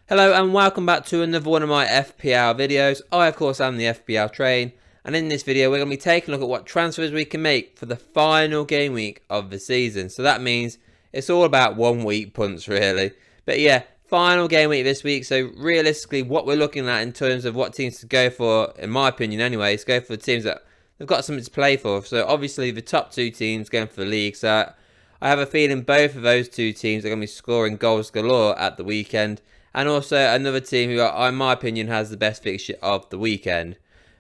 Hello and welcome back to another one of my FPL videos. I of course am the FPL Train, and in this video we're going to be taking a look at what transfers we can make for the final game week of the season. So that means it's all about 1 week punts really. But yeah, final game week this week, so realistically what we're looking at in terms of what teams to go for, in my opinion anyway, is go for the teams that they've got something to play for. So obviously the top two teams going for the league, so I have a feeling both of those two teams are going to be scoring goals galore at the weekend. And also another team who, in my opinion, has the best fixture of the weekend.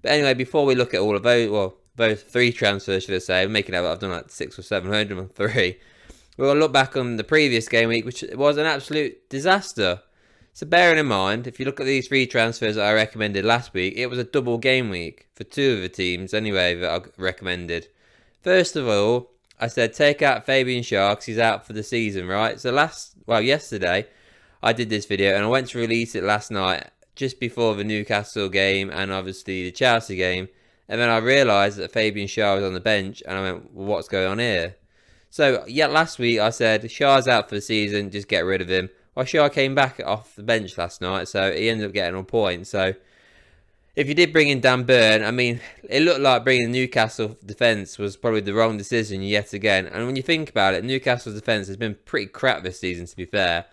But anyway, before we look at all of those, well, those three transfers, should I say, making out I've done like 600 or 700 on three. We're going to look back on the previous game week, which was an absolute disaster. So bearing in mind, if you look at these three transfers that I recommended last week, it was a double game week for two of the teams anyway that I recommended. First of all, I said take out Fabian Schär because he's out for the season, right? So yesterday, I did this video and I went to release it last night just before the Newcastle game and obviously the Chelsea game, and then I realised that Fabian Schär was on the bench and I went, well, what's going on here? So yeah, last week I said Schär's out for the season, just get rid of him. Well, Schär came back off the bench last night, so he ended up getting on point. So if you did bring in Dan Burn, I mean, it looked like bringing the Newcastle defence was probably the wrong decision yet again. And when you think about it, Newcastle's defence has been pretty crap this season, to be fair.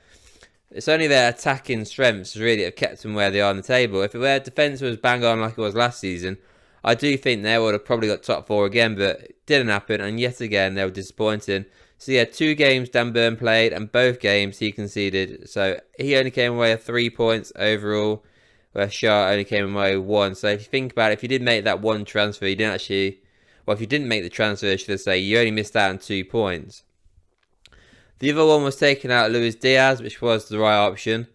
It's only their attacking strengths really have kept them where they are on the table. If their defence was bang on like it was last season, I do think they would have probably got top four again, but it didn't happen, and yet again they were disappointing. So yeah, 2 games Dan Burn played, and both games he conceded. So he only came away with 3 points overall, where Schär only came away with 1. So if you think about it, if you did make that one transfer, you didn't actually... Well, if you didn't make the transfer, should I say, you only missed out on 2 points. The other one was taking out Luis Diaz, which was the right option.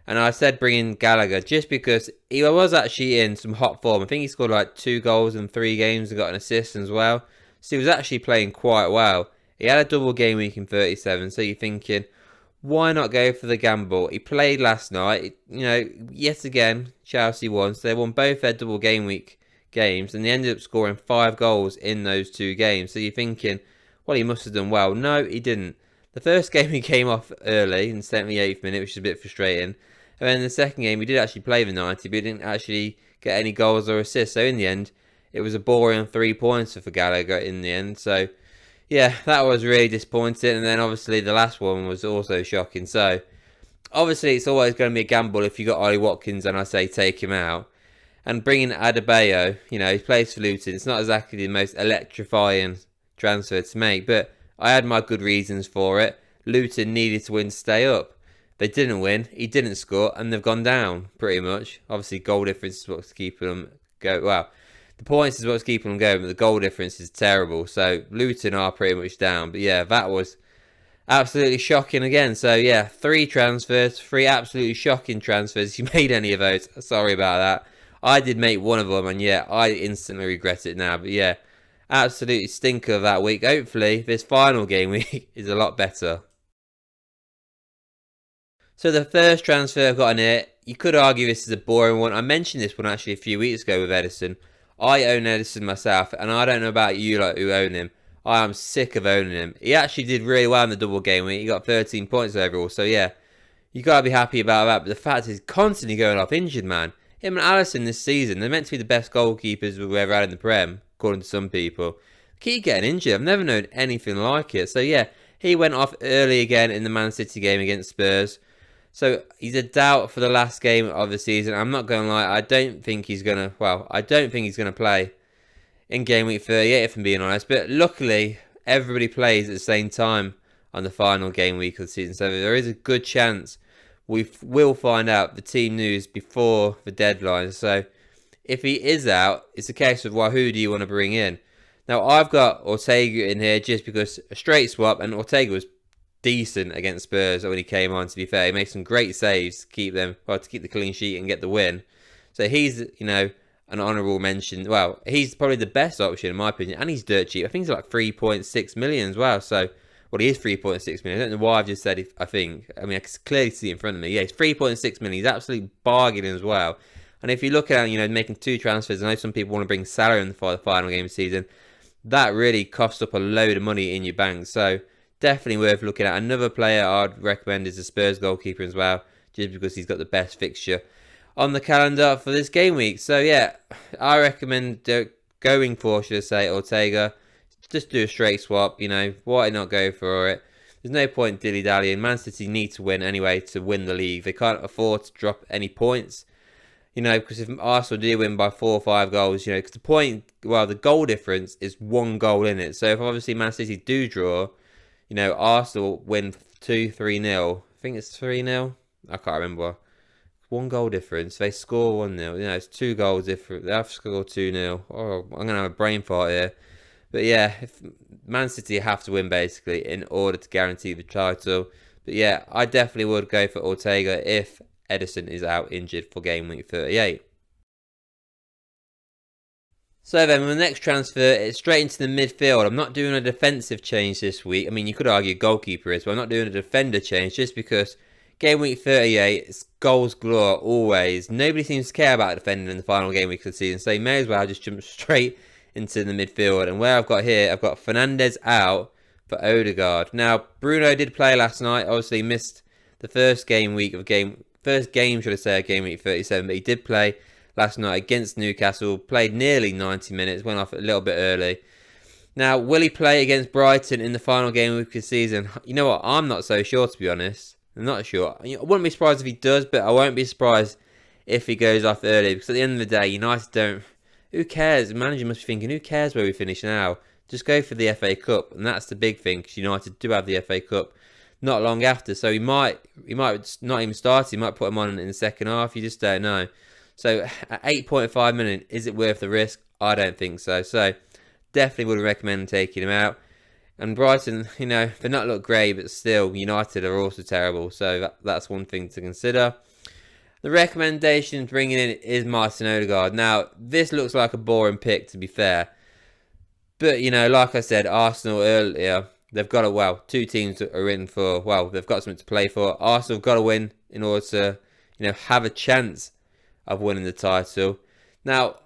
And I said bring in Gallagher just because he was actually in some hot form. I think he scored like 2 goals in 3 games and got an assist as well. So he was actually playing quite well. He had a double game week in 37, so you're thinking, why not go for the gamble? He played last night. You know, yet again, Chelsea won. So they won both their double game week games, and they ended up scoring 5 goals in those 2 games. So you're thinking, well, he must have done well. No, he didn't. The first game he came off early in the 78th minute, which is a bit frustrating. And then the second game, he did actually play the 90, but he didn't actually get any goals or assists. So in the end, it was a boring 3-pointer for Gallagher in the end. So yeah, that was really disappointing. And then obviously the last one was also shocking. So obviously it's always going to be a gamble if you got Ollie Watkins and I say take him out. And bringing Adebayo, you know, he plays for Luton. It's not exactly the most electrifying transfer to make, but I had my good reasons for it. Luton needed to win to stay up. They didn't win, he didn't score, and they've gone down, pretty much. Obviously, goal difference is what's keeping them going. Well, the points is what's keeping them going, but the goal difference is terrible. So, Luton are pretty much down. But yeah, that was absolutely shocking again. So yeah, 3 transfers, 3 absolutely shocking transfers. If you made any of those, sorry about that. I did make one of them, and yeah, I instantly regret it now. But yeah, absolutely stinker of that week. Hopefully, this final game week is a lot better. So the first transfer I've got in here, you could argue this is a boring one. I mentioned this one actually a few weeks ago with Edison. I own Edison myself, and I don't know about you lot who own him. I am sick of owning him. He actually did really well in the double game week. He got 13 points overall. So yeah, you got to be happy about that. But the fact is, he's constantly going off injured, man. Him and Alisson this season, they're meant to be the best goalkeepers we've ever had in the Prem, according to some people. Keep getting injured. I've never known anything like it. So yeah, he went off early again in the Man City game against Spurs. So he's a doubt for the last game of the season. I'm not going to lie, I don't think he's going to, well, I don't think he's going to play in game week 38, if I'm being honest. But luckily, everybody plays at the same time on the final game week of the season. So there is a good chance we will find out the team news before the deadline. So if he is out, it's a case of, well, who do you want to bring in? Now, I've got Ortega in here just because a straight swap, and Ortega was decent against Spurs when he came on, to be fair. He made some great saves to keep them, well, to keep the clean sheet and get the win. So he's, you know, an honourable mention. Well, he's probably the best option in my opinion, and he's dirt cheap. I think he's like 3.6 million as well. So, well, he is 3.6 million. I don't know why I've just said if, I think. I mean, I can clearly see it in front of me. Yeah, he's 3.6 million. He's absolutely bargaining as well. And if you look at, you know, making 2 transfers, I know some people want to bring Salah in for the final game of the season. That really costs up a load of money in your bank. So definitely worth looking at. Another player I'd recommend is the Spurs goalkeeper as well. just because he's got the best fixture on the calendar for this game week. So yeah, I recommend going for, should I say, Ortega. Just do a straight swap, why not go for it? There's no point dilly-dallying. Man City need to win anyway to win the league. They can't afford to drop any points, because if Arsenal do win by 4 or 5 goals, because the goal difference is 1 goal in it. So if obviously Man City do draw, Arsenal win 2-3-0. I think it's 3-0. I can't remember. 1 goal difference. They score 1-0. It's 2 goals different. They have to score 2-0. Oh, I'm going to have a brain fart here. But yeah, if Man City have to win basically in order to guarantee the title. But yeah, I definitely would go for Ortega if Ederson is out injured for game week 38. So then, the next transfer is straight into the midfield. I'm not doing a defensive change this week. I mean, you could argue goalkeeper is, but I'm not doing a defender change just because game week 38 is goals galore always. Nobody seems to care about defending in the final game week of the season, so you may as well just jump straight into the midfield. And where I've got Fernandez out for Odegaard. Now, Bruno did play last night. Obviously missed the first game of game week 37, but he did play last night against Newcastle. Played nearly 90 minutes, went off a little bit early. Now, will he play against Brighton in the final game week of the season? You know what? I'm not so sure, to be honest. I'm not sure. I wouldn't be surprised if he does, but I won't be surprised if he goes off early, because at the end of the day, United don't. Who cares? The manager must be thinking, who cares where we finish now? Just go for the FA Cup, and that's the big thing, because United do have the FA Cup not long after, so he might not even start. He might put him on in the second half. You just don't know. So at 8.5 million, is it worth the risk? I don't think so. So definitely would recommend taking him out. And Brighton, they not look great, but still, United are also terrible. So that's one thing to consider. The recommendation bringing in is Martin Odegaard. Now, this looks like a boring pick, to be fair. But, like I said, Arsenal earlier, they've got to, 2 teams are in for, they've got something to play for. Arsenal have got to win in order to, have a chance of winning the title. Now,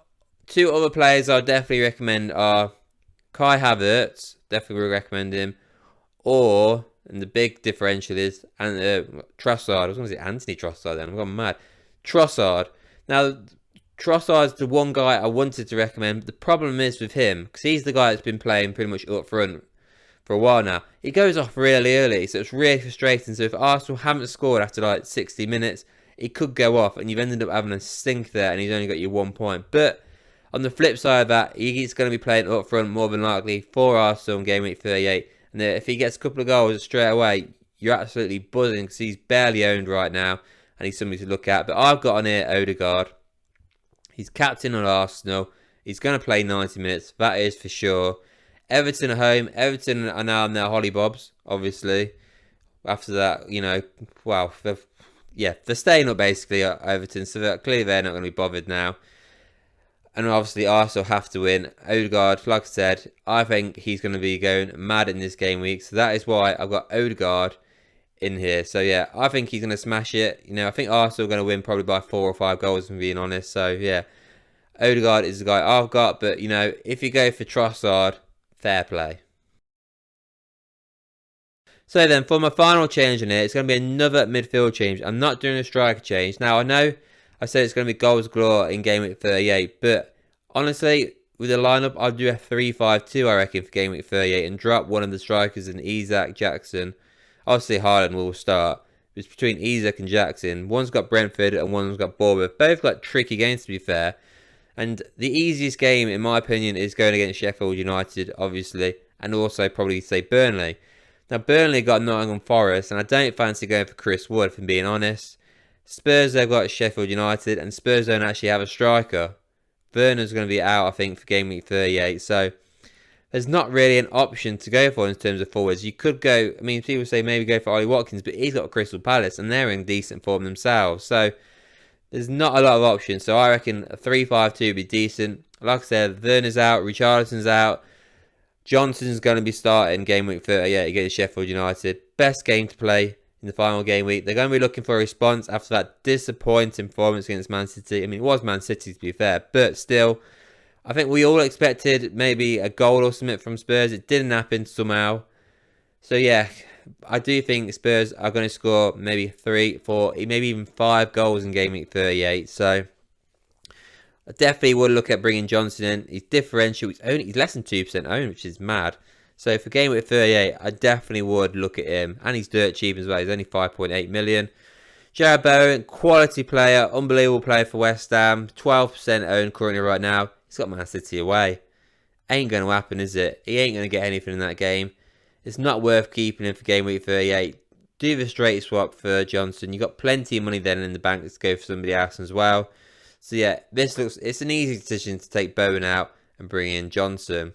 2 other players I definitely recommend are Kai Havertz, definitely would recommend him, and the big differential is Trossard. I was going to say Anthony Trossard then, I'm going mad. Trossard. Now, Trossard's the one guy I wanted to recommend, but the problem is with him, because he's the guy that's been playing pretty much up front for a while now. He goes off really early, so it's really frustrating. So if Arsenal haven't scored after like 60 minutes, he could go off, and you've ended up having a stink there, and he's only got you 1 point. But on the flip side of that, he's going to be playing up front more than likely for Arsenal in game week 38. And if he gets a couple of goals straight away, you're absolutely buzzing, because he's barely owned right now, and he's somebody to look at. But I've got on here Odegaard. He's captain on Arsenal. He's going to play 90 minutes, that is for sure. Everton at home. Everton are now on their hollybobs, obviously. After that, they're staying up basically at Everton, so clearly they're not going to be bothered now. And obviously Arsenal have to win. Odegaard, like I said, I think he's going to be going mad in this game week. So that is why I've got Odegaard in here. So yeah, I think he's going to smash it. I think Arsenal are going to win probably by 4 or 5 goals, if I'm being honest. So yeah, Odegaard is the guy I've got. But, if you go for Trossard, fair play. So then, for my final change in here, it's going to be another midfield change. I'm not doing a striker change. Now, I know I said it's going to be goals galore in game week 38, but honestly, with the lineup, I'll do a 3-5-2, I reckon, for game week 38 and drop one of the strikers in Isak, Jackson. Obviously, Haaland will start. It's between Isak and Jackson. One's got Brentford and one's got Bournemouth. Both got tricky games, to be fair. And the easiest game, in my opinion, is going against Sheffield United, obviously, and also probably, say, Burnley. Now, Burnley got Nottingham Forest, and I don't fancy going for Chris Wood, if I'm being honest. Spurs, they've got Sheffield United, and Spurs don't actually have a striker. Werner's going to be out, I think, for game week 38, so there's not really an option to go for in terms of forwards. You could go, people say maybe go for Ollie Watkins, but he's got Crystal Palace, and they're in decent form themselves, so there's not a lot of options. So I reckon a 3-5-2 would be decent. Like I said, Werner's out, Richarlison's out, Johnson's going to be starting game week 38 against Sheffield United. Best game to play in the final game week. They're going to be looking for a response after that disappointing performance against Man City. It was Man City, to be fair, but still, I think we all expected maybe a goal or something from Spurs. It didn't happen somehow. So yeah, I do think Spurs are going to score maybe 3, 4, maybe even 5 goals in game week 38. So I definitely would look at bringing Johnson in. He's differential. He's less than 2% owned, which is mad. So for game week 38, I definitely would look at him. And he's dirt cheap as well. He's only 5.8 million. Jared Bowen, quality player, unbelievable player for West Ham. 12% owned currently right now. He's got Man City away. Ain't going to happen, is it? He ain't going to get anything in that game. It's not worth keeping him for game week 38. Do the straight swap for Johnson. You've got plenty of money then in the bank to go for somebody else as well. So yeah, it's an easy decision to take Bowen out and bring in Johnson.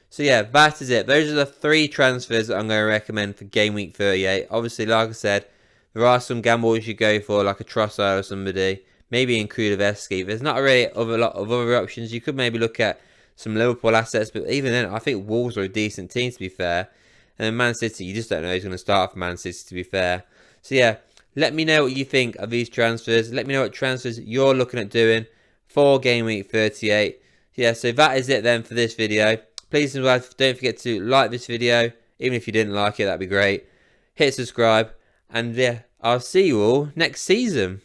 So yeah, that is it. Those are the 3 transfers that I'm going to recommend for game week 38. Obviously, like I said, there are some gambles you go for, like a Trossard or somebody. Maybe include Kulusevski. There's not really a lot of other options. You could maybe look at some Liverpool assets, but even then, I think Wolves are a decent team, to be fair. And then Man City, you just don't know who's going to start for Man City, to be fair. So yeah, let me know what you think of these transfers. Let me know what transfers you're looking at doing for game week 38. Yeah, so that is it then for this video. Please don't forget to like this video. Even if you didn't like it, that'd be great. Hit subscribe. And yeah, I'll see you all next season.